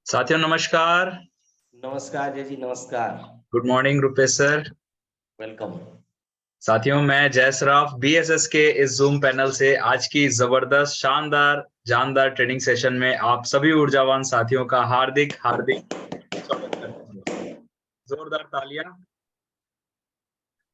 साथियों नमस्कार। नमस्कार जय जी, नमस्कार। Good morning Rupesh sir. Welcome. साथियों मैं जय सराफ बीएसएस के इस जूम पैनल से आज की जबरदस्त शानदार जानदार ट्रेनिंग सेशन में आप सभी ऊर्जावान साथियों का हार्दिक हार्दिक स्वागत करता हूं। जोरदार तालियां।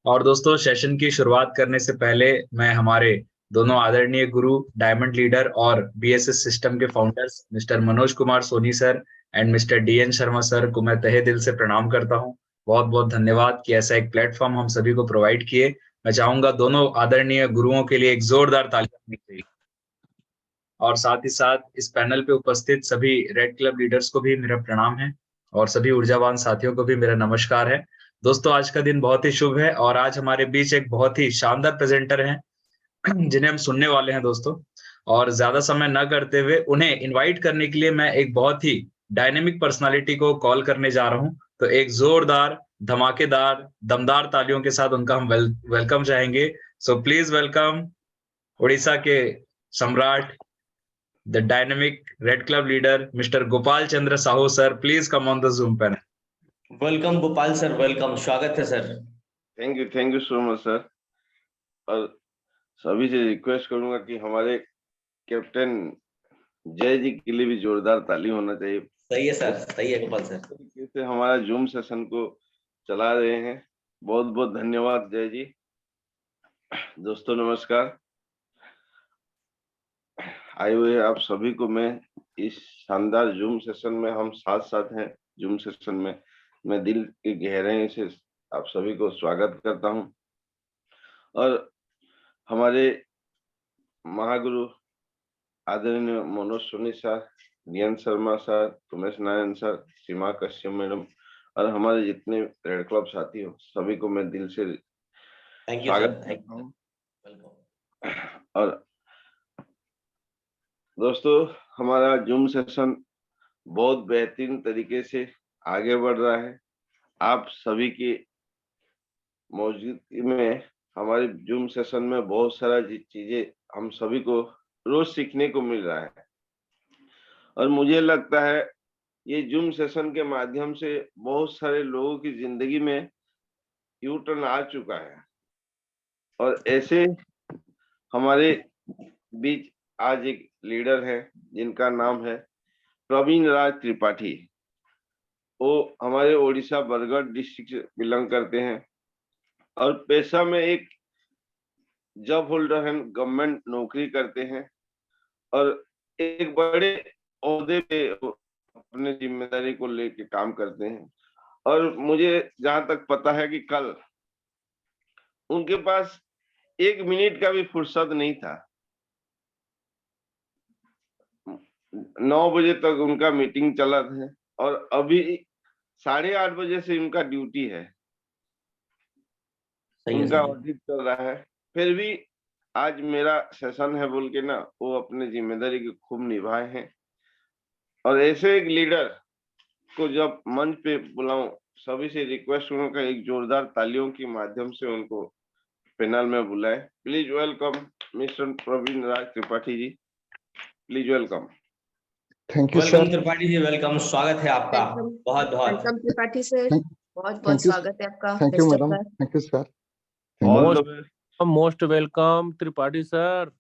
और दोस्तों सेशन की शुरुआत करने से पहले मैं हमारे दोनों आदरणीय गुरु डायमंड लीडर और बीएसएस सिस्टम के founders mister Manoj Kumar Soni sir and mister DN Sharma sir को मैं तहे दिल से प्रणाम करता हूं। बहुत बहुत धन्यवाद कि ऐसा एक प्लेटफॉर्म हम सभी को प्रोवाइड किए। मैं चाहूंगा दोनों आदरणीय गुरुओं के लिए एक जोरदार तालियां होनी चाहिए। और साथ ही साथ इस पैनल पे उपस्थित सभी रेड क्लब लीडर्स को भी मेरा प्रणाम है और सभी ऊर्जावान साथियों को भी मेरा नमस्कार है। दोस्तों आज का दिन बहुत ही शुभ है और आज हमारे बीच एक बहुत ही शानदार प्रेजेंटर हैं जिन्हें हम सुनने वाले हैं दोस्तों। और ज्यादा समय न करते हुए उन्हें इनवाइट करने के लिए मैं एक बहुत ही डायनेमिक पर्सनालिटी को कॉल करने जा रहा हूं। तो एक जोरदार धमाकेदार दमदार तालियों के साथ उनका हम वेलकम चाहेंगे। सो प्लीज वेलकम उड़ीसा के सम्राट the dynamic Red Club leader, Mr. Gopal Chandra Sahu sir. Please come on the Zoom panel. Welcome Gopal sir, welcome, स्वागत है sir. Thank you so much sir. और सभी से रिक्वेस्ट करूंगा कि हमारे कैप्टन जय जी के लिए भी जोरदार ताली होना चाहिए। सही है सर, सही है गोपाल सर। तरीके से हमारा जूम सेशन को चला रहे हैं। बहुत बहुत धन्यवाद जय जी। दोस्तों नमस्कार। आए हुए आप सभी को मैं इस शानदार जूम सेशन में, हम साथ साथ हैं जूम सेशन में, मैं दिल की गहराई से आप सभी को स्वागत करता हूं। और हमारे महागुरु आदरणीय Manoj Soni sir, D N Sharma sir, Umesh Narayan sir, Seema Kashyap madam और हमारे जितने रेड क्लब साथी हो सभी को मैं दिल से स्वागत करता हूँ। और दोस्तों हमारा जूम सेशन बहुत बेहतरीन तरीके से आगे बढ़ रहा है। आप सभी की मौजूदगी में हमारे जूम सेशन में बहुत सारा चीजें हम सभी को रोज सीखने को मिल रहा है। और मुझे लगता है ये जूम सेशन के माध्यम से बहुत सारे लोगों की जिंदगी में यू टर्न आ चुका है। और ऐसे हमारे बीच आज एक लीडर है जिनका नाम है प्रवीण राज त्रिपाठी। वो हमारे ओडिशा बरगढ़ डिस्ट्रिक्ट से बिलोंग करते हैं और पेशा में एक जॉब होल्डर हैं, गवर्नमेंट नौकरी करते हैं और एक बड़े ओहदे पे अपने जिम्मेदारी को लेके काम करते हैं। और मुझे जहां तक पता है कि कल उनके पास 1 मिनट का भी फुर्सत नहीं था। 9 बजे तक उनका मीटिंग चला था और अभी 8:30 बजे से उनका ड्यूटी है, उनका ऑडिट चल रहा है। फिर भी आज मेरा सेशन है बोल के ना वो अपने जिम्मेदारी को खूब निभाए हैं। और ऐसे एक लीडर को जब मंच पे बुलाऊं, सभी से रिक्वेस्ट करूंगा एक जोरदार तालियों के माध्यम से उनको पैनल में बुलाए। Please welcome mister Praveen Raj Tripathi ji, please welcome. Thank you welcome Tripathi ji, welcome, स्वागत है आपका। बहुत बहुत वेलकम त्रिपाठी सर, बहुत बहुत स्वागत है आपका। Thank you madam, thank you sir. Most welcome Tripathi sir.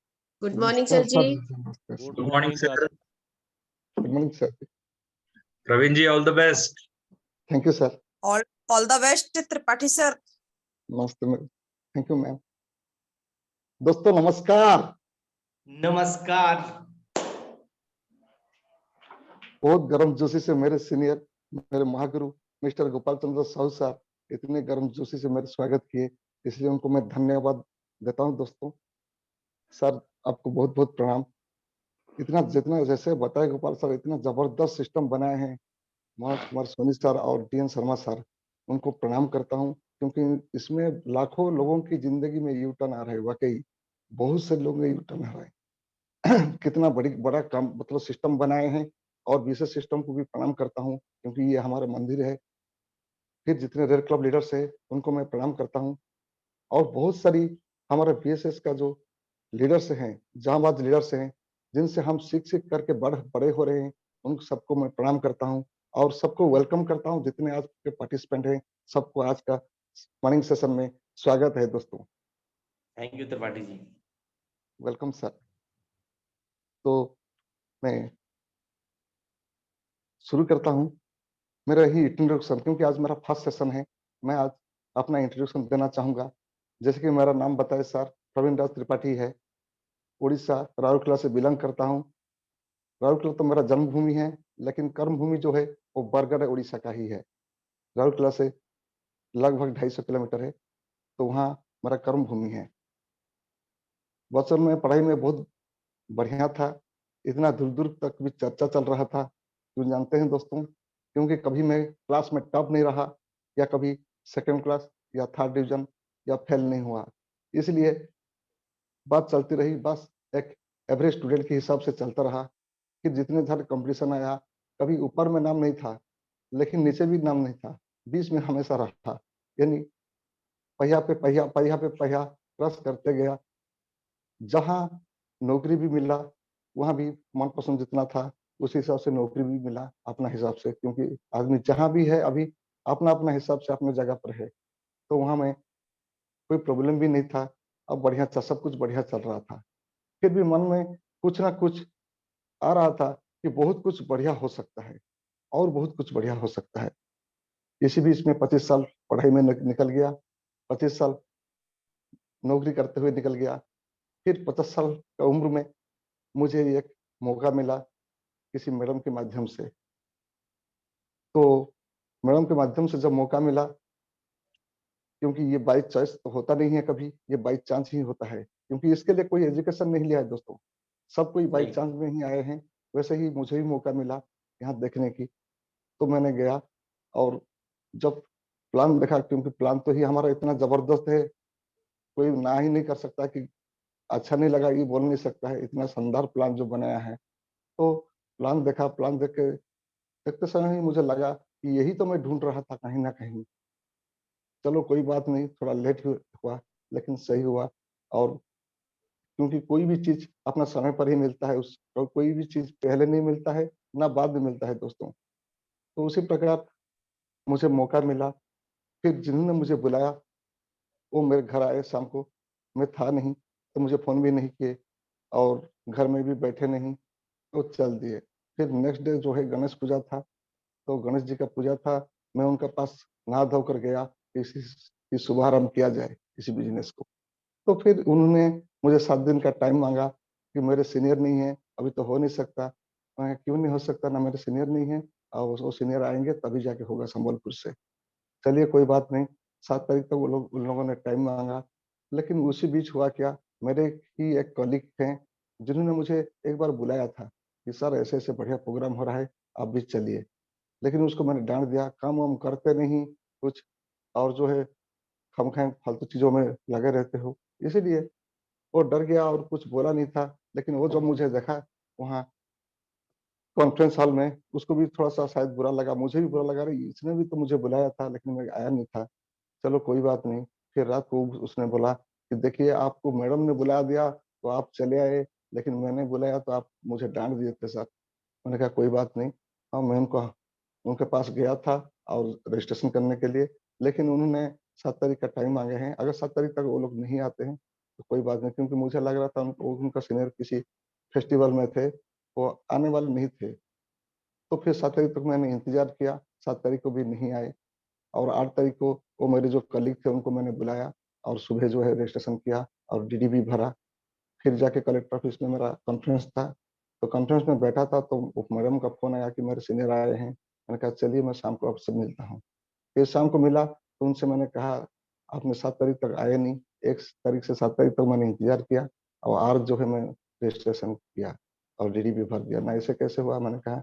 Good morning sir ji. Good morning sir. Good morning sir. Praveen ji all the best. Thank you sir. All the best Tripathi sir. नमस्ते मैम, थैंक यू मैम। दोस्तों नमस्कार। नमस्कार। बहुत गर्मजोशी से मेरे senior, मेरे महागुरु मिस्टर गोपाल चंद्र साहू सर इतने गर्मजोशी से मेरे स्वागत किए, इसलिए उनको मैं धन्यवाद देता हूं। दोस्तों सर आपको बहुत बहुत प्रणाम। इतना जितना जैसे बताए गोपाल सर, इतना जबरदस्त सिस्टम बनाए हैं मनोज कुमार सोनी सर और डीएन शर्मा सर, उनको प्रणाम करता हूं क्योंकि इसमें लाखों लोगों की जिंदगी में यू टर्न आ रहा है। वाकई बहुत से लोग यू टर्न आ रहा है। कितना बड़ा काम मतलब सिस्टम बनाए हैं। और विशेष सिस्टम को भी प्रणाम करता हूं क्योंकि ये हमारा मंदिर है। फिर जितने रेड क्लब लीडर्स है उनको मैं प्रणाम करता हूं। और बहुत सारी हमारे बीएसएस का जो लीडर्स हैं, जांबाज लीडर्स हैं, जिनसे हम सीख करके बड़े हो रहे हैं, उन सबको मैं प्रणाम करता हूँ और सबको वेलकम करता हूँ। जितने आज के पार्टिसिपेंट हैं सबको आज का मॉर्निंग सेशन में स्वागत है दोस्तों। Thank you Tripathi ji. Welcome sir. तो मैं शुरू करता हूँ मेरा ही इंट्रोडक्शन, क्योंकि आज मेरा फर्स्ट सेशन है। मैं आज अपना इंट्रोडक्शन देना चाहूंगा। जैसे कि मेरा नाम बताए सर, प्रवीण राज त्रिपाठी है। उड़ीसा राउरकेला से बिलोंग करता हूँ। राउरकेला तो मेरा जन्मभूमि है, लेकिन कर्मभूमि जो है वो बरगढ़ उड़ीसा का ही है। राउरकेला से लगभग 250 किलोमीटर है, तो वहाँ मेरा कर्मभूमि है। बचपन में पढ़ाई में बहुत बढ़िया था, इतना दूर दूर तक भी चर्चा चल रहा था, क्यों जानते हैं दोस्तों, क्योंकि कभी मैं क्लास में टॉप नहीं रहा, या कभी सेकंड क्लास या थर्ड डिवीजन या फेल नहीं हुआ। इसलिए बात चलती रही, बस एक एवरेज स्टूडेंट के हिसाब से चलता रहा। कि जितने सारे कंपटीशन आया, कभी ऊपर में नाम नहीं था, लेकिन नीचे भी नाम नहीं था, बीच में हमेशा रहा। यानी पहिया पे पहिया, पहिया पे पहिया क्रॉस करते गया। जहां नौकरी भी मिला, वहां भी मनपसंद जितना था उसी हिसाब से नौकरी भी मिला अपना हिसाब से, क्योंकि आदमी जहां भी है अभी अपना अपना हिसाब से अपने जगह पर है। तो वहां में कोई प्रॉब्लम भी नहीं था। अब बढ़िया था, सब कुछ बढ़िया चल रहा था। फिर भी मन में कुछ ना कुछ आ रहा था कि बहुत कुछ बढ़िया हो सकता है, और बहुत कुछ बढ़िया हो सकता है। इसी बीच में 25 साल पढ़ाई में निकल गया, 25 साल नौकरी करते हुए निकल गया। फिर 50 साल का उम्र में मुझे एक मौका मिला किसी मैडम के माध्यम से। तो मैडम के माध्यम से जब मौका मिला, क्योंकि ये बाई चॉइस तो होता नहीं है कभी, ये बाई चांस ही होता है, क्योंकि इसके लिए कोई एजुकेशन नहीं लिया है दोस्तों, सब कोई बाई नहीं। चांस में ही आए हैं। वैसे ही मुझे भी मौका मिला यहाँ देखने की, तो मैंने गया। और जब प्लान देखा, क्योंकि प्लान तो ही हमारा इतना जबरदस्त है, कोई ना ही नहीं कर सकता कि अच्छा नहीं लगा, ये बोल नहीं सकता है। इतना शानदार प्लान जो बनाया है, तो प्लान देखा, प्लान देख के देखते समय ही मुझे लगा कि यही तो मैं ढूंढ रहा था कहीं ना कहीं। चलो कोई बात नहीं, थोड़ा लेट हुआ, लेकिन सही हुआ। और क्योंकि कोई भी चीज अपना समय पर ही मिलता है, उस कोई भी चीज पहले नहीं मिलता है ना बाद में मिलता है दोस्तों। तो उसी प्रकार मुझे मौका मिला। फिर जिन्होंने मुझे बुलाया वो मेरे घर आए शाम को। मैं था नहीं, तो मुझे फोन भी नहीं किए, और घर में भी बैठे नहीं, तो चल दिए। फिर नेक्स्ट डे जो है गणेश पूजा था, तो गणेश जी का पूजा था। मैं उनके पास नहा धोकर गया कि इसी शुभारंभ किया जाए इसी बिजनेस को। तो फिर उन्होंने मुझे 7 दिन का टाइम मांगा कि मेरे सीनियर नहीं है, अभी तो हो नहीं सकता। मैं क्यों नहीं हो सकता, ना मेरे सीनियर नहीं है, और वो सीनियर आएंगे तभी जाके होगा संबलपुर से। चलिए कोई बात नहीं, 7 तारीख तक वो लोग उन लोगों ने टाइम मांगा। लेकिन उसी बीच हुआ क्या, मेरे ही एक कलीग थे जिन्होंने मुझे एक बार बुलाया था कि सर ऐसे ऐसे बढ़िया प्रोग्राम हो रहा है, आप भी चलिए। लेकिन उसको मैंने डांट दिया, काम वाम करते नहीं कुछ, और जो है खामखा फालतू चीजों में लगे रहते हो। इसीलिए वो डर गया और कुछ बोला नहीं था। लेकिन वो जब मुझे देखा वहाँ कॉन्फ्रेंस हॉल में, उसको भी थोड़ा सा शायद बुरा लगा, मुझे भी बुरा लगा, रही इसने भी तो मुझे बुलाया था लेकिन मैं आया नहीं था। चलो कोई बात नहीं। फिर रात को उसने बोला कि देखिए आपको मैडम ने बुला दिया तो आप चले आए, लेकिन मैंने बुलाया तो आप मुझे डांट दिए थे सर। मैंने कहा कोई बात नहीं। हाँ, मैं उनके पास गया था और रजिस्ट्रेशन करने के लिए, लेकिन उन्होंने 7 तारीख का टाइम मांगे हैं। अगर 7 तारीख तक वो लोग नहीं आते हैं तो कोई बात नहीं, क्योंकि मुझे लग रहा था उनका सीनियर किसी फेस्टिवल में थे, वो आने वाले नहीं थे। तो फिर 7 तारीख तक मैंने इंतजार किया, 7 तारीख को भी नहीं आए। और 8 तारीख को वो मेरे जो कलीग थे उनको मैंने बुलाया, और सुबह जो है रजिस्ट्रेशन किया और डीडी भी भरा। फिर जाके कलेक्टर ऑफिस में मेरा कॉन्फ्रेंस था। तो कॉन्फ्रेंस में बैठा था तो मैडम का फोन आया कि मेरे सीनियर आए हैं। मैंने कहा चलिए मैं शाम को आपसे मिलता हूँ। फिर शाम को मिला तो उनसे मैंने कहा आपने 7 तारीख तक आए नहीं, 1 तारीख से 7 तारीख तक मैंने इंतजार किया, और आज जो है मैं रजिस्ट्रेशन किया और डीडी भी भर दिया ना, ऐसे कैसे हुआ। मैंने कहा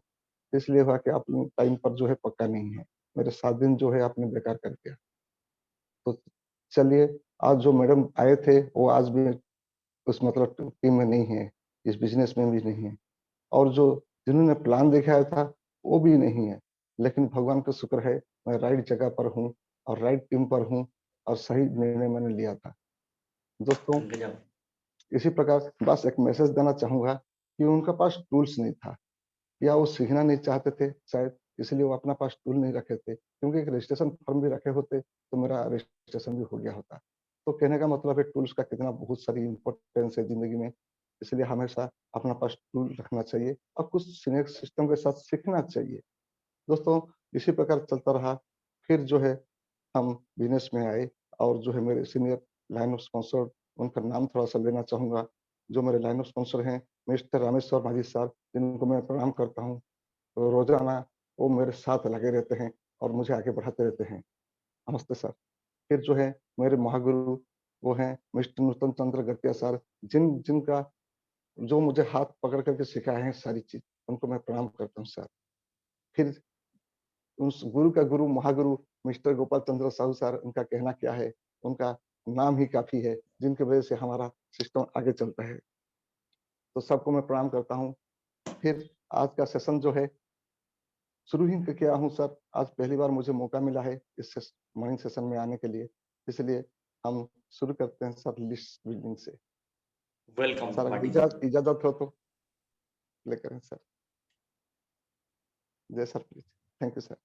इसलिए हुआ कि आप टाइम पर जो है पक्का नहीं है, मेरे 7 दिन जो है आपने बेकार कर दिया। तो चलिए, आज जो मैडम आए थे वो आज भी उस मतलब टीम में नहीं है, इस बिजनेस में भी नहीं है, और जो जिन्होंने प्लान दिखाया था वो भी नहीं है। लेकिन भगवान का शुक्र है मैं राइट जगह पर हूँ और राइट टीम पर हूँ, और सही निर्णय मैंने लिया था दोस्तों। इसी प्रकार बस एक मैसेज देना चाहूंगा कि उनके पास टूल्स नहीं था, या वो सीखना नहीं चाहते थे शायद, इसलिए वो अपना पास टूल नहीं रखे थे, क्योंकि एक रजिस्ट्रेशन फॉर्म भी रखे होते तो मेरा रजिस्ट्रेशन भी हो गया होता। तो कहने का मतलब है टूल्स का कितना बहुत सारी इम्पोर्टेंस है जिंदगी में, इसलिए हमेशा अपना पास टूल रखना चाहिए और कुछ सिस्टम के साथ सीखना चाहिए। दोस्तों इसी प्रकार चलता रहा, फिर जो है हम बिजनेस में आए और जो है मेरे सीनियर लाइन ऑफ स्पॉन्सर, उनका नाम थोड़ा-सा लेना चाहूँगा। जो मेरे लाइन ऑफ स्पॉन्सर हैं, मिस्टर रामेश्वर माझी साहब, जिनको मैं प्रणाम करता हूँ। तो रोज़ाना वो मेरे साथ लगे रहते हैं और मुझे आगे बढ़ाते रहते हैं। नमस्ते सर। फिर जो है मेरे महागुरु वो हैं मिस्टर नूतन चंद्र गटिया सर, जिनका जो मुझे हाथ पकड़ कर के सिखाए हैं सारी चीज़, उनको मैं प्रणाम करता हूँ सर। फिर उस गुरु का गुरु महागुरु मिस्टर गोपाल चंद्र साहू सर, उनका कहना क्या है, उनका नाम ही काफ़ी है, जिनकी वजह से हमारा सिस्टम आगे चलता है। तो सबको मैं प्रणाम करता हूँ। फिर आज का सेशन जो है शुरू ही किया हूँ सर, आज पहली बार मुझे मौका मिला है इस मॉर्निंग सेशन में आने के लिए, इसलिए हम शुरू करते हैं सर लिस्ट बिल्डिंग से। वेलकम सर अगर पाटिल। इजाजत हो तो प्ले करें सर। जय sir please. Thank you sir.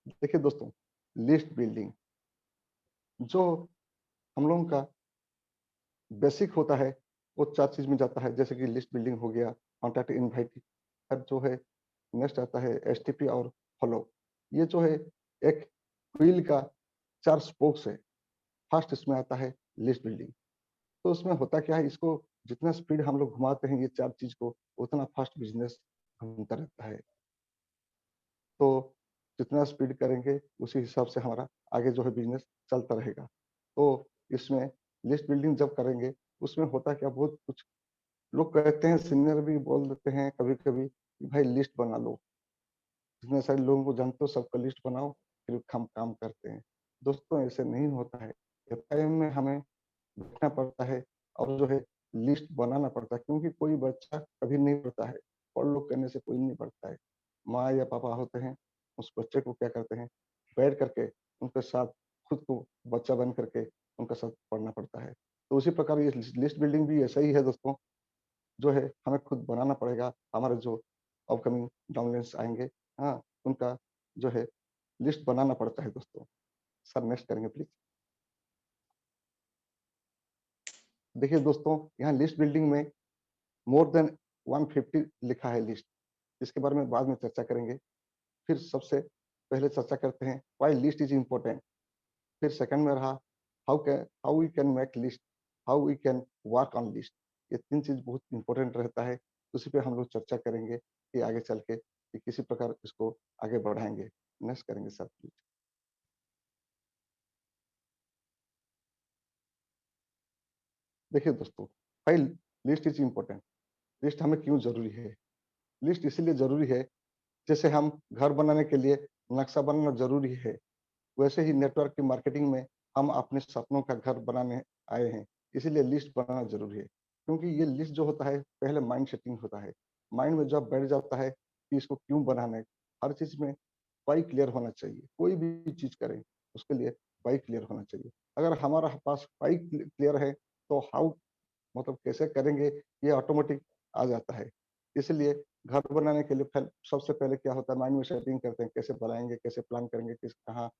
देखिए दोस्तों, लिस्ट बिल्डिंग जो हम लोगों का बेसिक होता है वो 4 चीज में जाता है, जैसे कि लिस्ट बिल्डिंग हो गया, कॉन्टैक्ट इनवाइट, अब जो है नेक्स्ट आता है एसटीपी और फॉलो। ये जो है एक व्हील का 4 स्पोक्स है। फर्स्ट इसमें आता है लिस्ट बिल्डिंग। तो उसमें होता क्या है, इसको जितना स्पीड हम लोग घुमाते हैं ये 4 चीज को, उतना फास्ट बिजनेस घूमता रहता है। तो जितना स्पीड करेंगे उसी हिसाब से हमारा आगे जो है बिजनेस चलता रहेगा। तो इसमें लिस्ट बिल्डिंग जब करेंगे उसमें होता क्या, बहुत कुछ लोग कहते हैं, सीनियर भी बोल देते हैं कभी-कभी कि भाई लिस्ट बना लो। जितने सारे लोगों को जानते हो सबका लिस्ट बनाओ, फिर हम काम करते हैं। दोस्तों ऐसे नहीं होता है। एफआईएम में हमें बैठना पड़ता है और जो है लिस्ट बनाना पड़ता है, क्योंकि कोई बच्चा कभी नहीं पढ़ता है, और लोग कहने से कोई नहीं पढ़ता है। माँ या पापा होते हैं, उस बच्चे को क्या करते हैं, बैठ करके उनके साथ खुद को बच्चा बन करके उनके साथ पढ़ना पड़ता है। तो उसी प्रकार ये लिस्ट बिल्डिंग भी ऐसा ही है दोस्तों, जो है हमें खुद बनाना पड़ेगा। हमारे जो अपकमिंग डाउनलाइंस आएंगे, हाँ, उनका जो है लिस्ट बनाना पड़ता है दोस्तों। सर नेक्स्ट करेंगे प्लीज। देखिए दोस्तों, यहाँ लिस्ट बिल्डिंग में मोर देन 150 लिखा है लिस्ट, इसके बारे में बाद में चर्चा करेंगे। फिर सबसे पहले चर्चा करते हैं व्हाई लिस्ट इज इम्पोर्टेंट। फिर सेकंड में रहा how we can make list, how we can work on list. ये 3 चीज बहुत इंपॉर्टेंट रहता है, उसी पे हम लोग चर्चा करेंगे कि आगे चल के कि किसी प्रकार इसको आगे बढ़ाएंगे। नेक्स्ट करेंगे सर प्लीज। देखिए दोस्तों, file list is important. List हमें क्यों जरूरी है? लिस्ट इसीलिए जरूरी है, जैसे हम घर बनाने के लिए नक्शा बनाना जरूरी है, वैसे ही नेटवर्क की मार्केटिंग में हम अपने सपनों का घर बनाने आए हैं, इसीलिए लिस्ट बनाना जरूरी है। क्योंकि ये लिस्ट जो होता है पहले माइंड सेटिंग होता है। माइंड में जब बैठ जाता है कि इसको क्यों बनाना है, हर चीज में वाई क्लियर होना चाहिए। कोई भी चीज करें उसके लिए वाई क्लियर होना चाहिए। अगर हमारा पास वाई क्लियर है तो हाउ, मतलब कैसे करेंगे, ये ऑटोमेटिक आ जाता है। इसलिए घर बनाने के लिए सबसे पहले क्या होता है, माइंड में सेटिंग करते हैं, कैसे बनाएंगे, कैसे प्लान करेंगे, किस कहाँ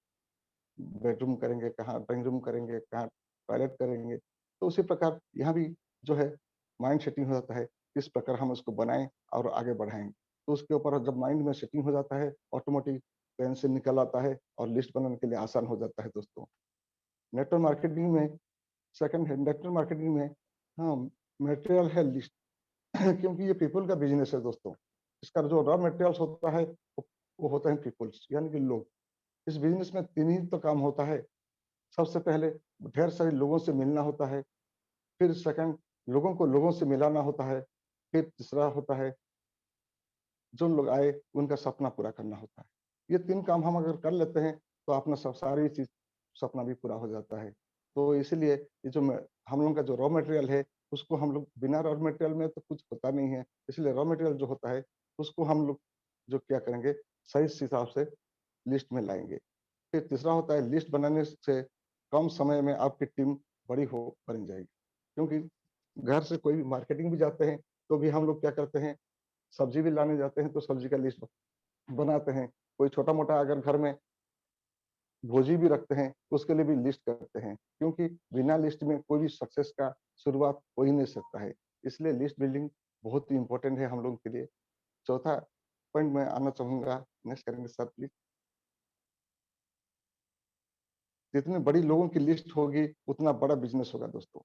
बेडरूम करेंगे, कहाँ ड्राइंग रूम करेंगे, कहाँ टॉयलेट करेंगे। तो उसी प्रकार यहाँ भी जो है माइंड सेटिंग हो जाता है, किस प्रकार हम उसको बनाएं और आगे बढ़ाएंगे। तो उसके ऊपर जब माइंड में सेटिंग हो जाता है, ऑटोमेटिक पेन से निकल आता है और लिस्ट बनाने के लिए आसान हो जाता है दोस्तों। नेटवर्क मार्केटिंग में सेकंड है, नेटवर्क मार्केटिंग में हाँ मटेरियल है लिस्ट। क्योंकि ये पीपल का बिजनेस है दोस्तों। इसका जो रॉ मटेरियल्स होता है वो होता है पीपल्स, यानी कि लोग। इस बिजनेस में 3 ही तो काम होता है। सबसे पहले ढेर सारे लोगों से मिलना होता है, फिर सेकंड लोगों को लोगों से मिलाना होता है, फिर तीसरा होता है जो लोग आए उनका सपना पूरा करना होता है। ये 3 काम हम अगर कर लेते हैं तो अपना सब सारी चीज सपना भी पूरा हो जाता है। तो इसीलिए ये जो हम लोग का जो रॉ मटेरियल है उसको हम लोग, बिना रॉ मटेरियल में तो कुछ होता नहीं है, इसलिए रॉ मटेरियल जो होता है उसको हम लोग जो क्या करेंगे, सही हिसाब से लिस्ट में लाएंगे। फिर तीसरा होता है लिस्ट बनाने से कम समय में आपकी टीम बन जाएगी। क्योंकि घर से कोई भी मार्केटिंग भी जाते हैं तो भी हम लोग क्या करते हैं, सब्जी भी लाने जाते हैं तो सब्जी का लिस्ट बनाते हैं। कोई छोटा मोटा अगर घर में भोजी भी रखते हैं तो उसके लिए भी लिस्ट करते हैं, क्योंकि बिना लिस्ट में कोई भी सक्सेस का शुरुआत हो ही नहीं सकता है। इसलिए लिस्ट बिल्डिंग बहुत ही इंपॉर्टेंट है हम लोगों के लिए। चौथा पॉइंट मैं आना चाहूंगा, नेक्स्ट करेंगे सर प्लीज। जितनी बड़ी लोगों की लिस्ट होगी उतना बड़ा बिजनेस होगा दोस्तों,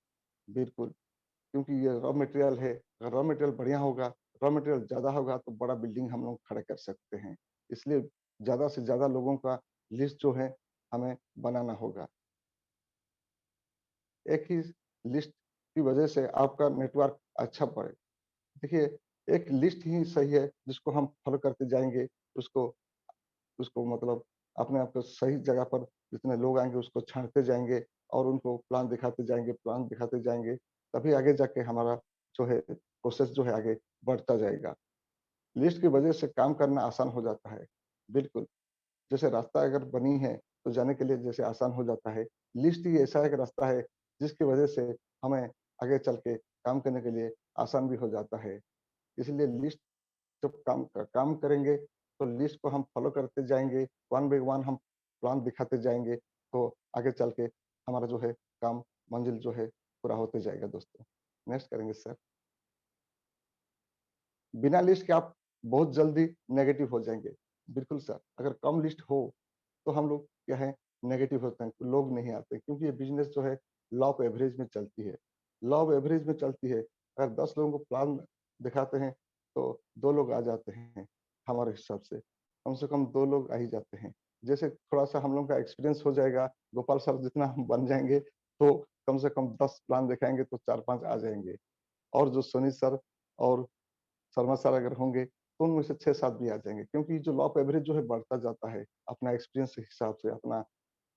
बिल्कुल। क्योंकि ये रॉ मटेरियल है, अगर रॉ मटेरियल बढ़िया होगा, रॉ मटेरियल ज्यादा होगा तो बड़ा बिल्डिंग हम लोग खड़े कर सकते हैं। इसलिए ज्यादा से ज्यादा लोगों का लिस्ट जो है हमें बनाना होगा। एक ही लिस्ट की वजह से आपका नेटवर्क अच्छा पड़े। देखिए, एक लिस्ट ही सही है जिसको हम फॉलो करते जाएंगे, उसको उसको मतलब अपने आप को सही जगह पर जितने लोग आएंगे उसको छांटते जाएंगे और उनको प्लान दिखाते जाएंगे, तभी आगे जाके हमारा जो है प्रोसेस जो है आगे बढ़ता जाएगा। लिस्ट की वजह से काम करना आसान हो जाता है, बिल्कुल। जैसे रास्ता अगर बनी है तो जाने के लिए जैसे आसान हो जाता है, लिस्ट ही ऐसा एक रास्ता है जिसकी वजह से हमें आगे चल के काम करने के लिए आसान भी हो जाता है। इसलिए लिस्ट जब काम करेंगे तो लिस्ट को हम फॉलो करते जाएंगे, वन बाय वन हम प्लान दिखाते जाएंगे, तो आगे चल के हमारा जो है काम मंजिल जो है पूरा होते जाएगा दोस्तों। नेक्स्ट करेंगे सर। बिना लिस्ट के आप बहुत जल्दी नेगेटिव हो जाएंगे, बिल्कुल सर। अगर कम लिस्ट हो तो हम लोग क्या है नेगेटिव होते हैं, लोग नहीं आते, क्योंकि ये बिजनेस जो है लॉ ऑफ एवरेज में चलती है। लॉ ऑफ एवरेज में चलती है। अगर 10 लोगों को प्लान दिखाते हैं तो 2 लोग आ जाते हैं, हमारे हिसाब से कम 2 लोग आ ही जाते हैं। जैसे थोड़ा सा हम लोग का एक्सपीरियंस हो जाएगा, गोपाल सर जितना हम बन जाएंगे तो कम से कम 10 प्लान दिखाएंगे तो 4-5 आ जाएंगे। और जो सोनी सर और शर्मा सर अगर होंगे तो उनमें से 6-7 भी आ जाएंगे, क्योंकि जो लॉ ऑफ एवरेज जो है बढ़ता जाता है अपना एक्सपीरियंस के हिसाब से, अपना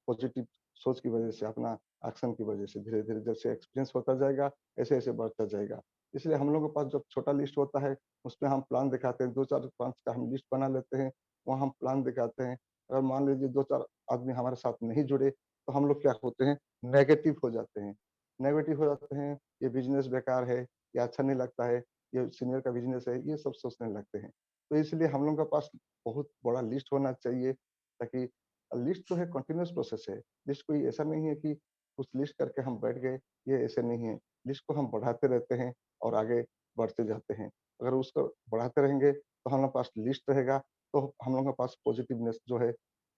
पॉजिटिव सोच की वजह से, अपना एक्शन की वजह से धीरे धीरे जैसे एक्सपीरियंस होता जाएगा ऐसे ऐसे बढ़ता जाएगा। इसलिए हम लोगों के पास जब छोटा लिस्ट होता है उसमें हम प्लान दिखाते हैं, 2-4-5 का हम लिस्ट बना लेते हैं, वहाँ हम प्लान दिखाते हैं। अगर मान लीजिए 2-4 आदमी हमारे साथ नहीं जुड़े तो हम लोग क्या होते हैं नेगेटिव हो जाते हैं। नेगेटिव हो जाते हैं, ये बिजनेस बेकार है, ये अच्छा नहीं लगता है, ये सीनियर का बिजनेस है, ये सब सोचने लगते हैं। तो इसलिए हम लोगों के पास बहुत बड़ा लिस्ट होना चाहिए, ताकि लिस्ट जो है कंटिन्यूअस प्रोसेस है। लिस्ट कोई ऐसा नहीं है कि कुछ लिस्ट करके हम बैठ गए, ये ऐसे नहीं है। लिस्ट को हम बढ़ाते रहते हैं और आगे बढ़ते जाते हैं। अगर उसको बढ़ाते रहेंगे तो हमारे पास लिस्ट रहेगा, तो हम लोगों के पास पॉजिटिवनेस जो है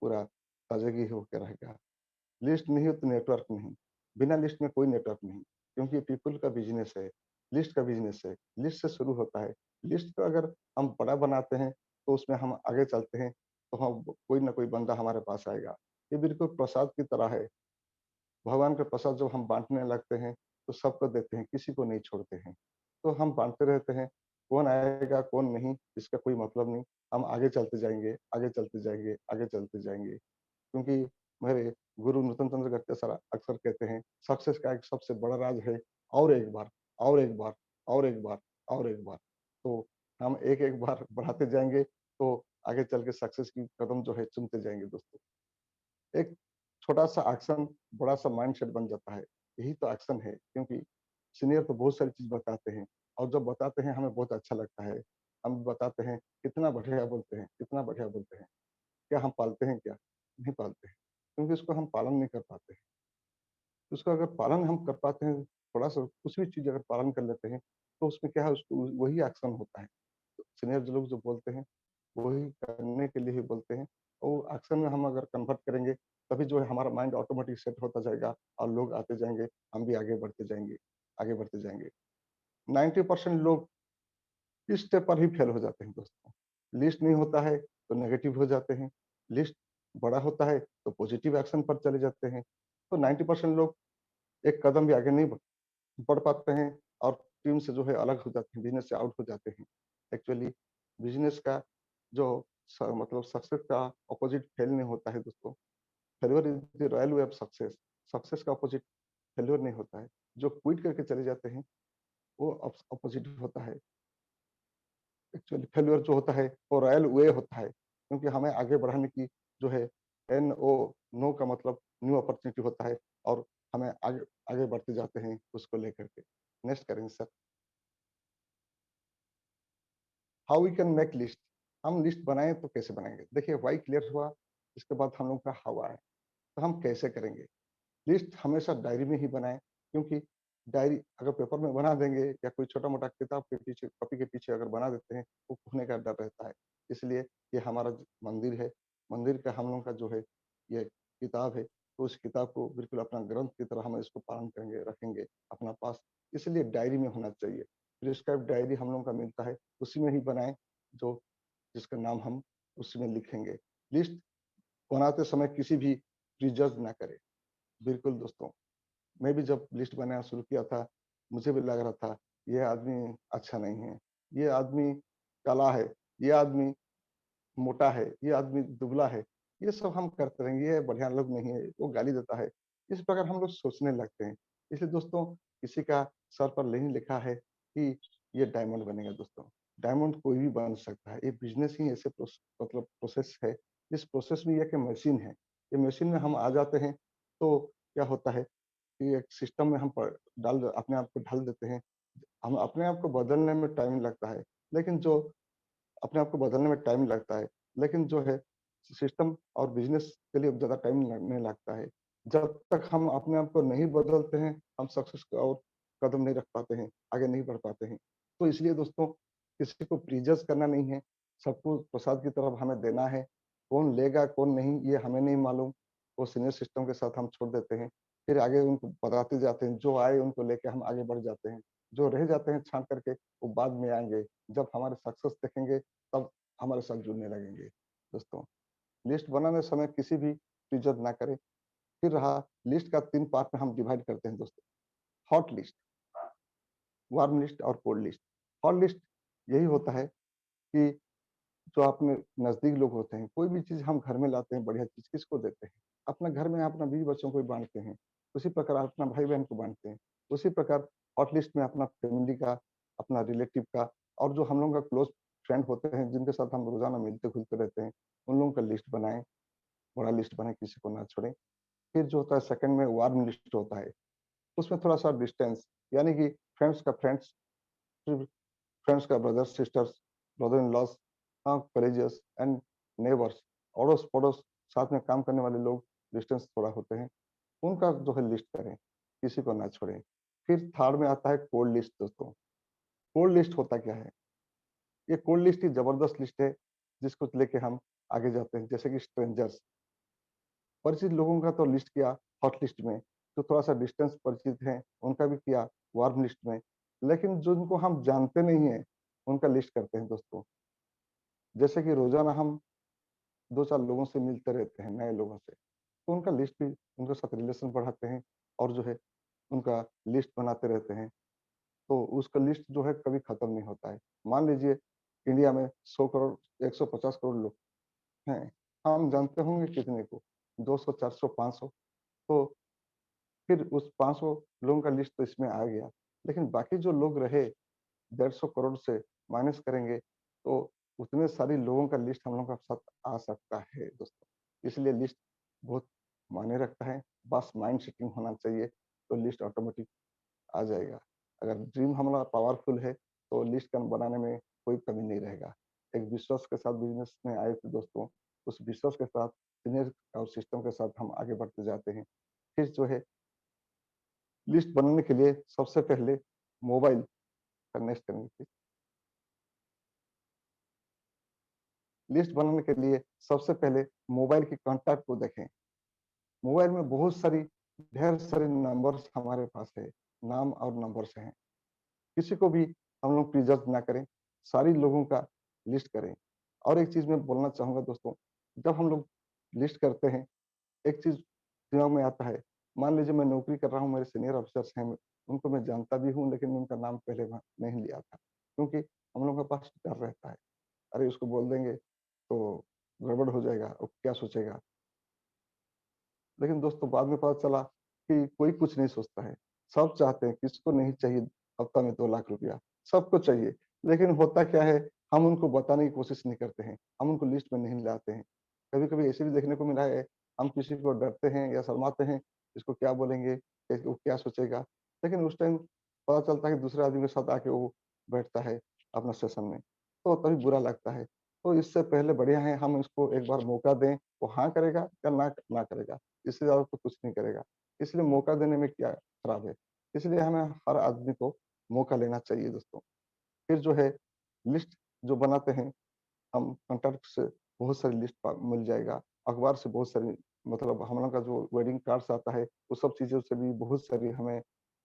पूरा ताजगी होकर रहेगा। लिस्ट नहीं हो तो नेटवर्क नहीं, बिना लिस्ट में कोई नेटवर्क नहीं, क्योंकि पीपल का बिजनेस है, लिस्ट का बिजनेस है, लिस्ट से शुरू होता है। लिस्ट को अगर हम बड़ा बनाते हैं तो उसमें हम आगे चलते हैं तो हम कोई ना कोई बंदा हमारे पास आएगा। ये बिल्कुल प्रसाद की तरह है। भगवान का प्रसाद जब हम बांटने लगते हैं तो सबको देते हैं, किसी को नहीं छोड़ते हैं। तो हम बांटते रहते हैं, कौन आएगा कौन नहीं इसका कोई मतलब नहीं। हम आगे चलते जाएंगे, आगे चलते जाएंगे, आगे चलते जाएंगे। क्योंकि मेरे गुरु नूतन चंद्र गट्टे सर अक्सर कहते हैं, सक्सेस का एक सबसे बड़ा राज है और एक बार, और एक बार, और एक बार, और एक बार। तो हम एक-एक बार बढ़ाते जाएँगे तो आगे चल के सक्सेस की कदम जो है चुनते जाएँगे दोस्तों। एक छोटा-सा एक्शन बड़ा-सा माइंडसेट बन जाता है। यही तो एक्शन है, क्योंकि सीनियर तो बहुत सारी चीज़ बताते हैं और जब बताते हैं हमें बहुत अच्छा लगता है। हम बताते हैं, कितना बढ़िया बोलते हैं, कितना बढ़िया बोलते हैं। क्या हम पालते हैं क्या? नहीं पालते हैं, क्योंकि उसको हम पालन नहीं कर पाते हैं। उसका अगर पालन हम कर पाते हैं, थोड़ा-सा कुछ भी चीज़ अगर पालन कर लेते हैं, तो उसमें क्या है उसको वही एक्शन होता है। तो सीनियर जो लोग जो बोलते हैं, वही करने के लिए ही बोलते हैं और एक्शन में हम अगर कन्वर्ट करेंगे, तभी जो है हमारा माइंड ऑटोमेटिक सेट होता जाएगा और लोग आते जाएँगे, हम भी आगे बढ़ते जाएँगे, आगे बढ़ते जाएँगे। 90% लोग इस स्टेप पर ही फेल हो जाते हैं दोस्तों। लिस्ट नहीं होता है तो नेगेटिव हो जाते हैं, लिस्ट बड़ा होता है तो पॉजिटिव एक्शन पर चले जाते हैं। तो 90% लोग एक कदम भी आगे नहीं बढ़ पाते हैं और टीम से जो है अलग हो जाते हैं, बिज़नेस से आउट हो जाते हैं। एक्चुअली बिज़नेस का जो मतलब सक्सेस का अपोजिट फेल नहीं होता है दोस्तों। Failure is the royal way of success. Success का अपोजिट फेल्योर नहीं होता है। जो क्विट करके चले जाते हैं, वो अपोजिट होता है। एक्चुअली फेल्योर जो होता है वो रॉयल वे होता है, क्योंकि हमें आगे बढ़ाने की जो है एनओ, नो का मतलब न्यू अपॉर्चुनिटी होता है और हमें आगे आगे बढ़ते जाते हैं उसको लेकर के। नेक्स्ट करेंगे sir. How we can make list, हम लिस्ट बनाएं तो कैसे बनाएंगे। देखिए वाई क्लियर हुआ, इसके बाद हम लोग का हाउ आए, तो हम कैसे करेंगे। लिस्ट हमेशा डायरी में ही बनाएं, क्योंकि डायरी अगर पेपर में बना देंगे या कोई छोटा मोटा किताब के पीछे, कॉपी के पीछे अगर बना देते हैं, वो खोने का डर रहता है। इसलिए ये हमारा मंदिर है, मंदिर का हम लोग का जो है ये किताब है, तो उस किताब को बिल्कुल अपना ग्रंथ की तरह हम इसको पालन करेंगे, रखेंगे अपना पास। इसलिए डायरी में होना चाहिए। प्रिस्क्राइब डायरी हम लोग का मिलता है, उसी में ही बनाएं, जो जिसका नाम हम उसी में लिखेंगे। लिस्ट बनाते समय किसी भी प्रीजज ना करें। बिल्कुल दोस्तों, मैं भी जब लिस्ट बनाना शुरू किया था, मुझे भी लग रहा था ये आदमी अच्छा नहीं है, ये आदमी काला है, ये आदमी मोटा है, ये आदमी दुबला है, ये सब हम करते रहेंगे, ये बढ़िया लोग नहीं है, वो गाली देता है। इस प्रकार हम लोग सोचने लगते हैं। इसलिए दोस्तों, किसी का सर पर नहीं लिखा है कि ये डायमंड बनेगा। दोस्तों, डायमंड कोई भी बन सकता है। ये बिजनेस ही ऐसे मतलब प्रोसेस है। इस प्रोसेस में एक मशीन है, ये मशीन में हम आ जाते हैं तो क्या होता है कि एक सिस्टम में हम डाल अपने आप को ढाल देते हैं। हम अपने आप को बदलने में टाइम लगता है, लेकिन जो अपने आप को बदलने में टाइम लगता है, लेकिन जो है सिस्टम और बिजनेस के लिए ज़्यादा टाइम लगने लगता है। जब तक हम अपने आप को नहीं बदलते हैं, हम सक्सेस की ओर कदम नहीं रख पाते हैं, आगे नहीं बढ़ पाते हैं। तो इसलिए दोस्तों, किसी को प्रीजज करना नहीं है, सबको प्रसाद की तरफ हमें देना है। कौन लेगा कौन नहीं ये हमें नहीं मालूम, वो सीनियर सिस्टम के साथ हम छोड़ देते हैं। फिर आगे उनको बताते जाते हैं, जो आए उनको लेके हम आगे बढ़ जाते हैं। जो रह जाते हैं छाँट करके, वो बाद में आएँगे। जब हमारे सक्सेस देखेंगे तब हमारे साथ जुड़ने लगेंगे। दोस्तों, लिस्ट बनाने समय किसी भी चीज़ ना करें। फिर रहा लिस्ट का 3 पार्ट में हम डिवाइड करते हैं दोस्तों। हॉट लिस्ट, वार्म लिस्ट और कोल्ड लिस्ट। हॉट लिस्ट यही होता है कि जो अपने नज़दीक लोग होते हैं, कोई भी चीज़ हम घर में लाते हैं, बढ़िया चीज़ किसको देते हैं? अपने घर में अपना बीवी-बच्चों को ही बाँटते हैं। उसी प्रकार अपना भाई-बहन को बाँटते हैं। उसी प्रकार हॉट लिस्ट में अपना फैमिली का, अपना रिलेटिव का और जो हम लोगों का क्लोज़ फ्रेंड होते हैं, जिनके साथ हम रोज़ाना मिलते-जुलते रहते हैं, उन लोगों का लिस्ट बनाएँ, बड़ा लिस्ट बनाएँ, किसी को ना छोड़ें। फिर जो होता है सेकंड में वार्म लिस्ट होता है, उसमें थोड़ा-सा डिस्टेंस, यानी कि फ्रेंड्स का फ्रेंड्स, फिर फ्रेंड्स का brothers, sisters, brother in laws, colleagues and neighbours, अड़ोस-पड़ोस, साथ में काम करने वाले लोग, डिस्टेंस थोड़ा होते हैं, उनका जो है लिस्ट करें, किसी को ना छोड़ें। फिर थर्ड में आता है कोल्ड लिस्ट दोस्तों। कोल्ड लिस्ट होता क्या है? ये कोल्ड लिस्ट ही ज़बरदस्त लिस्ट है, जिसको लेके हम आगे जाते हैं। जैसे कि स्ट्रेंजर्स, परिचित लोगों का तो लिस्ट किया हॉट लिस्ट में, जो थोड़ा-सा डिस्टेंस परिचित हैं, उनका भी किया वार्म लिस्ट में। लेकिन जिनको हम जानते नहीं हैं, उनका लिस्ट करते हैं दोस्तों। जैसे कि रोज़ाना हम 2-4 लोगों से मिलते रहते हैं, नए लोगों से, तो उनका लिस्ट भी उनके साथ रिलेशन बढ़ाते हैं और जो है उनका लिस्ट बनाते रहते हैं। तो उसका लिस्ट जो है कभी खत्म नहीं होता है। मान लीजिए इंडिया में 100 करोड़, 150 करोड़ लोग हैं, हम जानते होंगे कितने को? 200, 400, 500, तो फिर उस 500 लोगों का लिस्ट तो इसमें आ गया। लेकिन बाकी जो लोग रहे 150 करोड़ से माइनस करेंगे, तो उतने सारे लोगों का लिस्ट हम लोगों के साथ आ सकता है दोस्तों। इसलिए लिस्ट बहुत मायने रखता है, बस माइंड सेटिंग होना चाहिए, तो लिस्ट ऑटोमेटिक आ जाएगा। अगर ड्रीम हमारा पावरफुल है, तो लिस्ट का बनाने में कोई कमी नहीं रहेगा। एक विश्वास के साथ बिज़नेस में आए थे दोस्तों, उस विश्वास के साथ सीनियर और सिस्टम के साथ हम आगे बढ़ते जाते हैं। फिर जो है लिस्ट बनाने के लिए सबसे पहले मोबाइल का नेक्स्ट करेंगे प्लीज़। लिस्ट बनाने के लिए सबसे पहले मोबाइल के कॉन्टैक्ट को देखें। मोबाइल में बहुत सारी ढेर सारे नंबर्स हमारे पास है, नाम और नंबर्स हैं। किसी को भी हम लोग प्रीजज ना करें, सारी लोगों का लिस्ट करें। और एक चीज़ मैं बोलना चाहूँगा दोस्तों, जब हम लोग लिस्ट करते हैं, एक चीज़ दिमाग में आता है, मान लीजिए मैं नौकरी कर रहा हूँ, मेरे सीनियर अफ़सर्स हैं, उनको मैं जानता भी हूँ, लेकिन उनका नाम पहले नहीं लिया था, क्योंकि हम लोगों के पास डर रहता है, अरे उसको बोल देंगे तो गड़बड़ हो जाएगा, वो क्या सोचेगा? लेकिन दोस्तों बाद में पता चला कि कोई कुछ नहीं सोचता है। सब चाहते हैं, किसको नहीं चाहिए हफ्ता में 2 लाख रुपया, सबको चाहिए। लेकिन होता क्या है, हम उनको बताने की कोशिश नहीं करते हैं, हम उनको लिस्ट में नहीं लाते हैं। कभी-कभी ऐसे भी देखने को मिला है, हम किसी को डरते हैं या शर्माते हैं, इसको क्या बोलेंगे, वो क्या सोचेगा? लेकिन उस टाइम पता चलता है कि दूसरे आदमी के साथ आके वो बैठता है अपना सेशन में। तो तभी बुरा लगता है। तो इससे पहले बढ़िया है हम इसको एक बार मौका दें, वो हाँ करेगा या ना करेगा, इससे ज़्यादा तो कुछ नहीं करेगा। इसलिए मौका देने में क्या खराब है? इसलिए हमें हर आदमी को मौका लेना चाहिए दोस्तों। फिर जो है लिस्ट जो बनाते हैं हम, कॉन्टैक्ट से बहुत सारी लिस्ट मिल जाएगा, अखबार से बहुत सारी, मतलब हम लोग का जो वेडिंग कार्ड्स आता है, वो सब चीज़ों से भी बहुत सारी हमें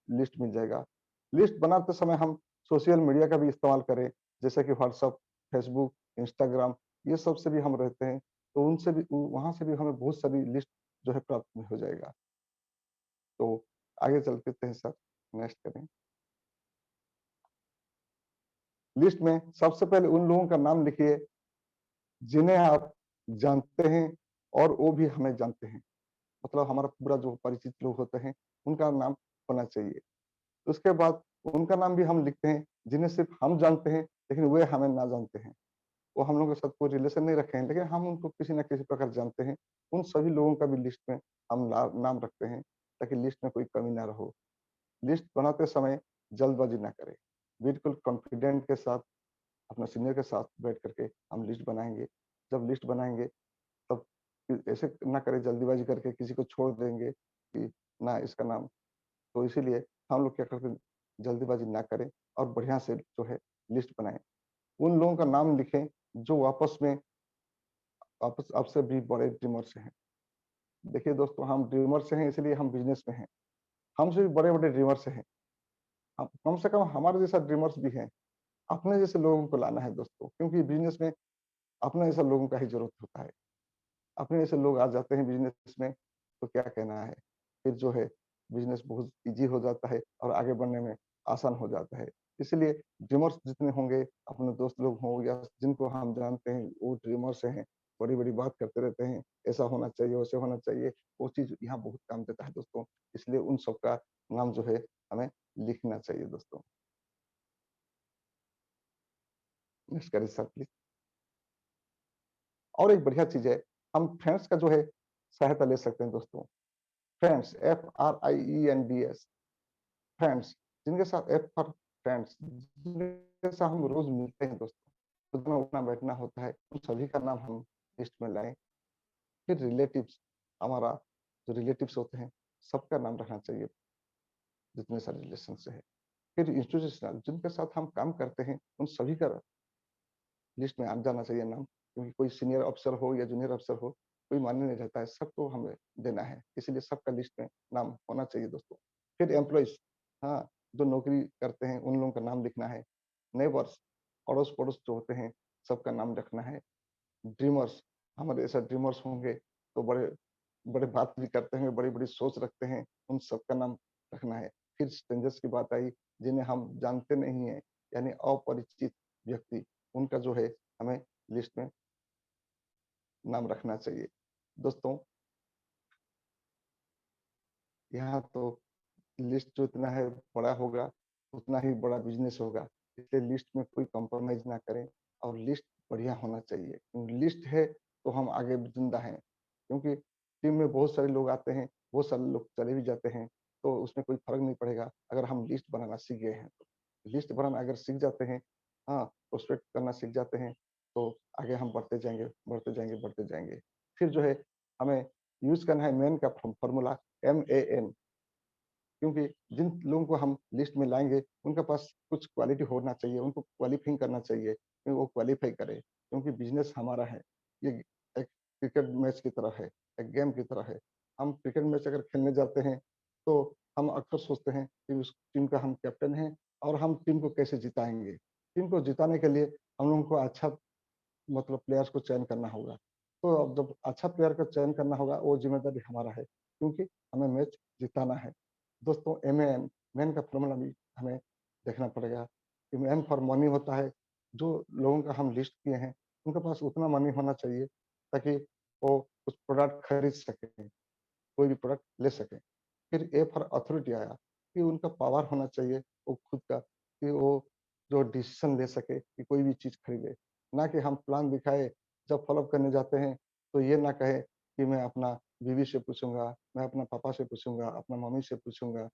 लिस्ट मिल जाएगा। लिस्ट बनाते समय हम सोशल मीडिया का भी इस्तेमाल करें, जैसे कि व्हाट्सएप, फेसबुक, इंस्टाग्राम, ये सब से भी हम रहते हैं, तो उनसे भी वहाँ से भी हमें बहुत सारी लिस्ट जो है प्राप्त हो जाएगा। तो आगे चलते हैं सर, नेक्स्ट करें। लिस्ट में सबसे पहले उन लोगों का नाम लिखिए जिन्हें आप जानते हैं और वो भी हमें जानते हैं। मतलब हमारा पूरा जो परिचित लोग होते हैं, उनका नाम होना चाहिए। उसके बाद उनका नाम भी हम लिखते हैं जिन्हें सिर्फ हम जानते हैं, लेकिन वे हमें ना जानते हैं। वो हम लोगों के साथ कोई रिलेशन नहीं रखे हैं, लेकिन हम उनको किसी न किसी प्रकार जानते हैं। उन सभी लोगों का भी लिस्ट में हम नाम रखते हैं, ताकि लिस्ट में कोई कमी ना रहो। लिस्ट बनाते समय जल्दबाजी ना करें। बिल्कुल कॉन्फिडेंट के साथ अपना सीनियर के साथ बैठ करके हम लिस्ट बनाएँगे। जब लिस्ट बनाएँगे तब ऐसे ना करें जल्दीबाजी करके किसी को छोड़ देंगे कि ना इसका नाम, तो इसीलिए हम लोग क्या करते हैं, जल्दीबाजी ना करें और बढ़िया से जो है लिस्ट बनाएँ। उन लोगों का नाम लिखें जो आपस आपसे भी बड़े ड्रीमर से हैं। देखिए दोस्तों, हम ड्रीमर से हैं इसलिए हम बिज़नेस में हैं। हमसे भी बड़े-बड़े ड्रीमर से हैं। हम कम से कम हमारे जैसा ड्रीमर्स भी हैं। अपने जैसे लोगों को लाना है दोस्तों, क्योंकि बिज़नेस में अपने जैसा लोगों का ही ज़रूरत होता है। अपने जैसे लोग आ जाते हैं बिज़नेस में, तो क्या कहना है। फिर जो है बिज़नेस बहुत ईज़ी हो जाता है और आगे बढ़ने में आसान हो जाता है। इसलिए ड्रीमर्स जितने होंगे, अपने दोस्त लोग हों या जिनको हम जानते हैं वो ड्रीमर्स हैं, बड़ी-बड़ी बात करते रहते हैं, ऐसा होना चाहिए, वैसे होना चाहिए, वो चीज़ यहाँ बहुत काम देता है दोस्तों। इसलिए उन सबका नाम जो है हमें लिखना चाहिए दोस्तों। नेक्स्ट करिए सर प्लीज़। और एक बढ़िया चीज़ है, हम फ्रेंड्स का जो है सहायता ले सकते हैं दोस्तों। फ्रेंड्स, FRIENDS, फ्रेंड्स, जिनके साथ F फॉर फ्रेंड्स, जिनके साथ हम रोज मिलते हैं दोस्तों, उतना उठना बैठना होता है, उन सभी का नाम हम लिस्ट में लाएं। फिर रिलेटिव्स, हमारा जो रिलेटिव्स होते हैं, सबका नाम रखना चाहिए, जितने सारे रिलेशन से है। फिर इंस्टीट्यूशनल, जिनके साथ हम काम करते हैं, उन सभी का लिस्ट में आ जाना चाहिए नाम, क्योंकि कोई सीनियर अफ़सर हो या जूनियर अफ़सर हो, कोई मायने नहीं रहता है, सबको हमें देना है, इसीलिए सबका लिस्ट में नाम होना चाहिए दोस्तों। फिर एम्प्लॉइज़, हाँ, जो नौकरी करते हैं, उन लोगों का नाम लिखना है। नेबर्स, अड़ोस-पड़ोस जो होते हैं, सबका नाम रखना है। ड्रीमर्स, हमारे ऐसा ड्रीमर्स होंगे, तो बड़े बड़े बात भी करते हैं, बड़ी-बड़ी सोच रखते हैं, उन सबका नाम रखना है। फिर स्ट्रेंजर्स की बात आई, जिन्हें हम जानते नहीं हैं, यानी अपरिचित व्यक्ति, उनका जो है हमें लिस्ट में नाम रखना चाहिए। दोस्तों, यहाँ तो लिस्ट जो इतना है बड़ा होगा, उतना ही बड़ा बिज़नेस होगा। इसलिए लिस्ट में कोई कॉम्प्रोमाइज़ ना करें और लिस्ट बढ़िया होना चाहिए। लिस्ट है तो हम आगे ज़िंदा हैं, क्योंकि टीम में बहुत सारे लोग आते हैं, बहुत सारे लोग चले भी जाते हैं, तो उसमें कोई फ़र्क नहीं पड़ेगा अगर हम लिस्ट बनाना सीख गए हैं तो। लिस्ट बनाना अगर सीख जाते हैं, हाँ, प्रोस्पेक्ट करना सीख जाते हैं, तो आगे हम बढ़ते जाएँगे, बढ़ते जाएँगे, बढ़ते जाएँगे। फिर जो है हमें यूज़ करना है मैन का फ़ॉर्मूला, MAN, क्योंकि जिन लोगों को हम लिस्ट में लाएँगे, उनके पास कुछ क्वालिटी होना चाहिए, उनको क्वालिफाइंग करना चाहिए कि वो क्वालीफाई करें, क्योंकि बिज़नेस हमारा है। ये एक क्रिकेट मैच की तरह है, एक गेम की तरह है। हम क्रिकेट मैच अगर खेलने जाते हैं, तो हम अक्सर सोचते हैं कि उस टीम का हम कैप्टन हैं और हम टीम को कैसे जिताएँगे। टीम को जिताने के लिए हम लोगों को अच्छा, मतलब प्लेयर्स को चयन करना होगा। तो अब जब अच्छा प्लेयर का चयन करना होगा, वो ज़िम्मेदारी हमारा है, क्योंकि हमें मैच जिताना है। दोस्तों, MAN, मैन का फ़ॉर्मूला भी हमें देखना पड़ेगा कि मैन फॉर मनी होता है। जो लोगों का हम लिस्ट किए हैं, उनके पास उतना मनी होना चाहिए ताकि वो कुछ प्रोडक्ट खरीद सकें, कोई भी प्रोडक्ट ले सकें। फिर A फॉर अथॉरिटी आया कि उनका पावर होना चाहिए, वो खुद का, कि वो जो डिसीज़न ले सके कि कोई भी चीज़ खरीदे। ना कि हम प्लान दिखाए, जब फ़ॉलो अप करने जाते हैं, तो ये ना कहे कि मैं अपना बीवी से पूछूँगा, मैं अपना पापा से पूछूँगा, अपना मम्मी से पूछूँगा।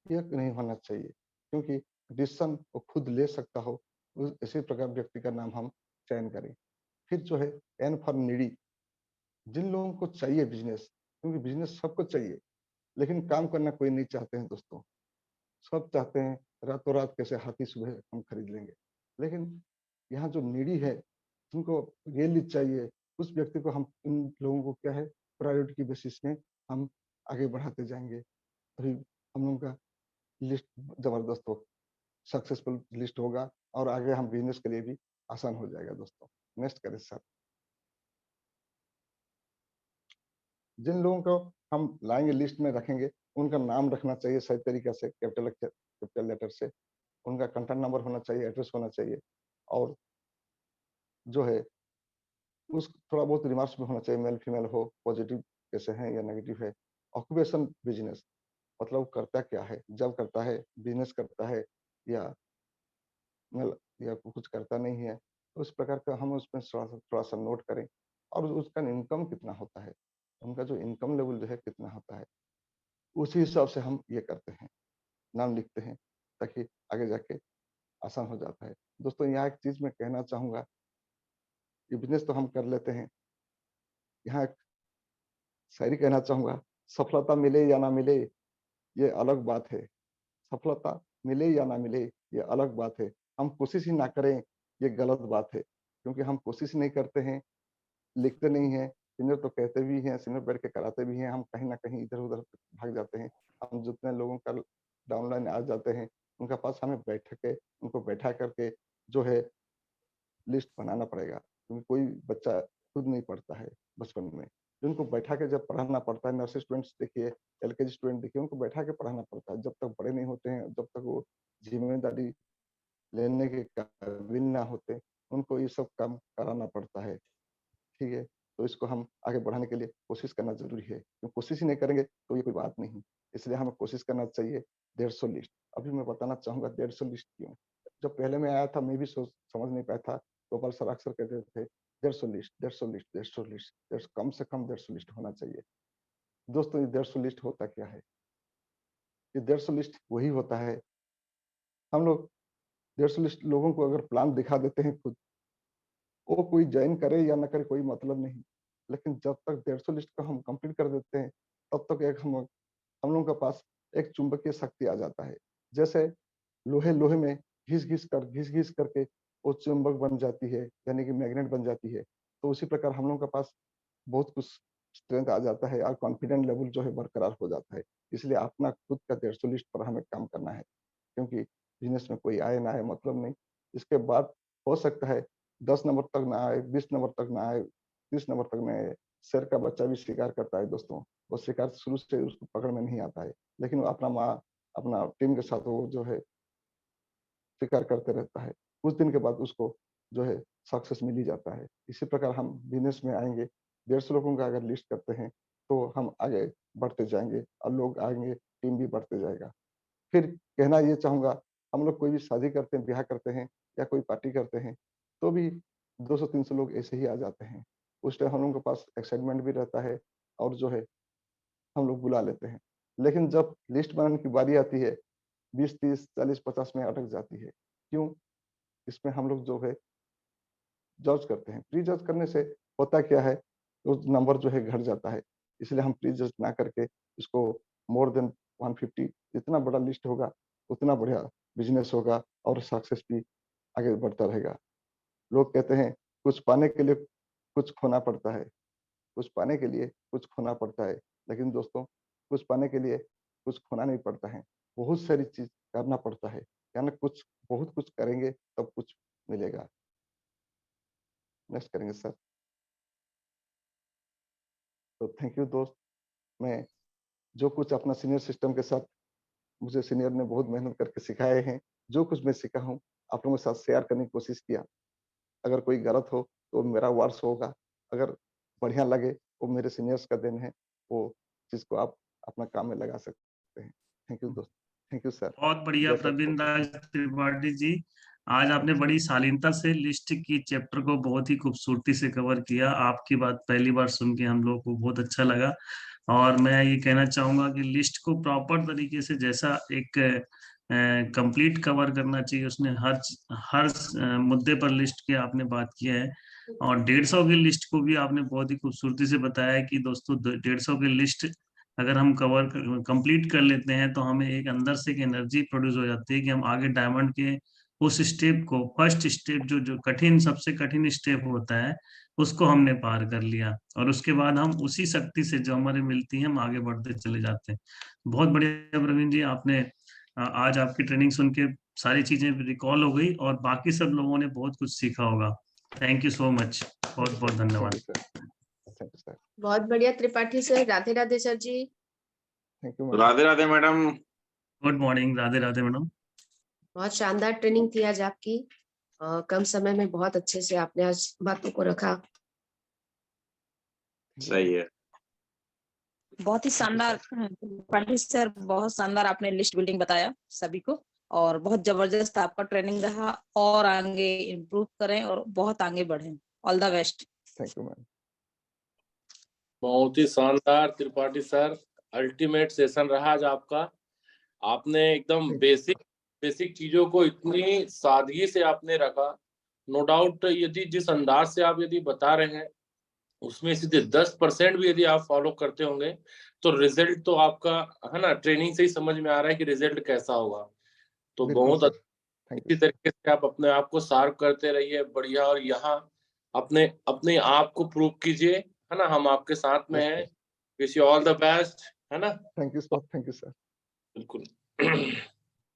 ये नहीं होना चाहिए, क्योंकि डिसीज़न वो खुद ले सकता हो, इसी प्रकार व्यक्ति का नाम हम चयन करें। फिर जो है एन फॉर नीडी, जिन लोगों को चाहिए बिजनेस, क्योंकि बिजनेस सबको चाहिए, लेकिन काम करना कोई नहीं चाहते हैं दोस्तों। सब चाहते हैं रातों रात कैसे हाथी सुबह हम खरीद लेंगे, लेकिन यहाँ जो नीडी है, जिनको रियली चाहिए, उस व्यक्ति को हम, इन लोगों को क्या है, प्रायोरिटी की बेसिस में हम आगे बढ़ाते जाएंगे, तभी हम लोगों का लिस्ट जबरदस्त हो, सक्सेसफुल लिस्ट होगा और आगे हम बिजनेस के लिए भी आसान हो जाएगा दोस्तों। नेक्स्ट करें सर। जिन लोगों को हम लाएंगे लिस्ट में रखेंगे, उनका नाम रखना चाहिए सही तरीके से, कैपिटल लेटर से, उनका कंटेंट नंबर होना चाहिए, एड्रेस होना चाहिए, और जो है उस थोड़ा बहुत रिमार्क्स भी होना चाहिए, मेल फीमेल हो, पॉजिटिव कैसे हैं या नेगेटिव है। ऑक्यूपेशन बिजनेस, मतलब करता क्या है, जब करता है, बिजनेस करता है या या कुछ करता नहीं है, तो उस प्रकार का हम उसमें थोड़ा सा नोट करें, और उसका इनकम कितना होता है, उनका जो इनकम लेवल जो है कितना होता है, उसी हिसाब से हम ये करते हैं, नाम लिखते हैं, ताकि आगे जाके आसान हो जाता है। दोस्तों यहाँ एक चीज मैं कहना चाहूंगा कि बिजनेस तो हम कर लेते हैं, यहाँ एक शायरी कहना चाहूंगा, सफलता मिले या ना मिले ये अलग बात है, सफलता मिले या ना मिले ये अलग बात है, हम कोशिश ही ना करें ये गलत बात है, क्योंकि हम कोशिश नहीं करते हैं, लिखते नहीं हैं, सीनियर तो कहते भी हैं, सीनियर बैठ के कराते भी हैं, हम कहीं ना कहीं इधर उधर भाग जाते हैं। हम जितने लोगों का डाउनलाइन आ जाते हैं, उनके पास हमें बैठ के, उनको बैठा करके जो है लिस्ट बनाना पड़ेगा, क्योंकि कोई बच्चा खुद नहीं पढ़ता है बचपन में, उनको बैठा के जब पढ़ाना पड़ता है, नर्सरी स्टूडेंट्स देखिए, एलकेजी स्टूडेंट देखिए, उनको बैठा के पढ़ाना पड़ता है, जब तक बड़े नहीं होते हैं, जब तक वो जिम्मेदारी लेने के काबिल ना होते, उनको ये सब काम कराना पड़ता है। ठीक है, तो इसको हम आगे बढ़ाने के लिए कोशिश करना जरूरी है, क्योंकि कोशिश ही नहीं करेंगे तो ये कोई बात नहीं, इसलिए हमें कोशिश करना चाहिए। 150 लिस्ट, अभी मैं बताना चाहूंगा 150 लिस्ट क्यों। जब पहले मैं आया था, मैं भी सोच समझ नहीं पाया था, गोपाल सर अक्सर कहते थे 150 लिस्ट, 150 लिस्ट, 150 लिस्ट, कम से कम 150 लिस्ट होना चाहिए। दोस्तों ये 150 लिस्ट होता क्या है? ये 150 लिस्ट वही होता है, हम लोग 150 लिस्ट लोगों को अगर प्लान दिखा देते हैं खुद, वो कोई ज्वाइन करे या ना करे कोई मतलब नहीं, लेकिन जब तक 150 लिस्ट को हम कंप्लीट कर देते हैं, तब तक एक हम लोगों के पास एक चुंबकीय शक्ति आ जाता है, जैसे लोहे लोहे में घिस घिस करके वो चुंबक बन जाती है, यानी कि मैग्नेट बन जाती है। तो उसी प्रकार हम लोगों के पास बहुत कुछ स्ट्रेंथ आ जाता है और कॉन्फिडेंट लेवल जो है बरकरार हो जाता है। इसलिए अपना खुद का 150 लिस्ट पर हमें काम करना है, क्योंकि बिजनेस में कोई आए ना आए मतलब नहीं। इसके बाद हो सकता है 10 नंबर तक ना आए, 20 नंबर तक ना आए, 30 नंबर तक ना आए। शेर का बच्चा भी शिकार करता है दोस्तों, वो शिकार शुरू से उसको पकड़ में नहीं आता है, लेकिन वो अपना टीम के साथ वो जो है शिकार करते रहता है, कुछ दिन के बाद उसको जो है सक्सेस मिल ही जाता है। इसी प्रकार हम बिजनेस में आएंगे, 150 लोगों का अगर लिस्ट करते हैं तो हम आगे बढ़ते जाएंगे और लोग आएंगे, टीम भी बढ़ते जाएगा। फिर कहना ये चाहूंगा, हम लोग कोई भी शादी करते हैं, ब्याह करते हैं या कोई पार्टी करते हैं, तो भी 200-300 लोग ऐसे ही आ जाते हैं। उस टाइम हम लोगों के पास एक्साइटमेंट भी रहता है और जो है हम लोग बुला लेते हैं, लेकिन जब लिस्ट बनाने की बारी आती है 20, 30, 40, 50 में अटक जाती है। क्यों? इसमें हम लोग जो है जज करते हैं, प्री जज करने से होता क्या है, तो नंबर जो है घट जाता है। इसलिए हम प्री जज ना करके इसको मोर देन 150, जितना बड़ा लिस्ट होगा उतना बढ़िया बिजनेस होगा और सक्सेस भी आगे बढ़ता रहेगा। लोग कहते हैं कुछ पाने के लिए कुछ खोना पड़ता है, कुछ पाने के लिए कुछ खोना पड़ता है, लेकिन दोस्तों कुछ पाने के लिए कुछ खोना नहीं पड़ता है, बहुत सारी चीज करना पड़ता है, यानी कुछ बहुत कुछ करेंगे तब कुछ मिलेगा। नेक्स्ट करेंगे सर। तो थैंक यू दोस्त, मैं जो कुछ अपना सीनियर सिस्टम के साथ, मुझे सीनियर ने बहुत मेहनत करके सिखाए हैं, जो कुछ मैं सीखा हूँ आप लोगों के साथ शेयर करने की कोशिश किया। अगर कोई गलत हो तो मेरा वर्ष होगा, अगर बढ़िया लगे वो मेरे सीनियर्स का देन है, वो चीज को आप अपना काम में लगा सकते हैं। थैंक यू दोस्त, थैंक यू सर। बहुत बढ़िया प्रवीण राज त्रिपाठी जी, आज आपने बड़ी शालीनता से लिस्ट की चैप्टर को बहुत ही खूबसूरती से कवर किया। आपकी बात पहली बार सुन के हम लोग को बहुत अच्छा लगा, और मैं ये कहना चाहूंगा कि लिस्ट को प्रॉपर तरीके से, जैसा एक कंप्लीट कवर करना चाहिए, उसने हर मुद्दे पर लिस्ट की आपने बात किया है। और 150 की लिस्ट को भी आपने बहुत ही खूबसूरती से बताया कि दोस्तों 150 की लिस्ट अगर हम कंप्लीट कर लेते हैं तो हमें एक अंदर से एक एनर्जी प्रोड्यूस हो जाती है कि हम आगे डायमंड के उस स्टेप को, फर्स्ट स्टेप जो कठिन, सबसे कठिन स्टेप होता है, उसको हमने पार कर लिया और उसके बाद हम उसी शक्ति से जो हमारे मिलती है हम आगे बढ़ते चले जाते हैं। बहुत बढ़िया प्रवीण जी, आपने आज आपकी ट्रेनिंग सुन के सारी चीजें रिकॉल हो गई और बाकी सब लोगों ने बहुत कुछ सीखा होगा। थैंक यू सो मच, बहुत बहुत धन्यवाद। बहुत बढ़िया Tripathi sir. Radhe Radhe sir ji. Thank you. Radhe Radhe madam. Good morning. Radhe Radhe madam. बहुत शानदार ट्रेनिंग थी आज आपकी। कम समय में बहुत अच्छे से आपने आज बातों को रखा। सही है। बहुत ही शानदार त्रिपाठी सर, बहुत शानदार आपने लिस्ट बिल्डिंग बताया सभी को और बहुत जबरदस्त आपका ट्रेनिंग रहा। और आगे इम्प्रूव करें और बहुत आगे बढ़ें। All the best. Thank you ma'am. बहुत ही शानदार त्रिपाठी सर, अल्टीमेट सेशन रहा आज आपका। आपने एकदम बेसिक चीजों को इतनी सादगी से आपने रखा। नो डाउट यदि जिस अंदाज से आप यदि बता रहे हैं उसमें से 10% भी यदि आप फॉलो करते होंगे तो रिजल्ट तो आपका, है ना, ट्रेनिंग से ही समझ में आ रहा है कि रिजल्ट कैसा होगा। तो बहुत इसी तरीके से आप अपने आप को शार्प करते रहिए, बढ़िया। और यहाँ अपने अपने आप को प्रूव कीजिए, है ना, हम आपके साथ में हैं। Wish you all the best, है ना। Thank you sir. Thank you sir. बिल्कुल।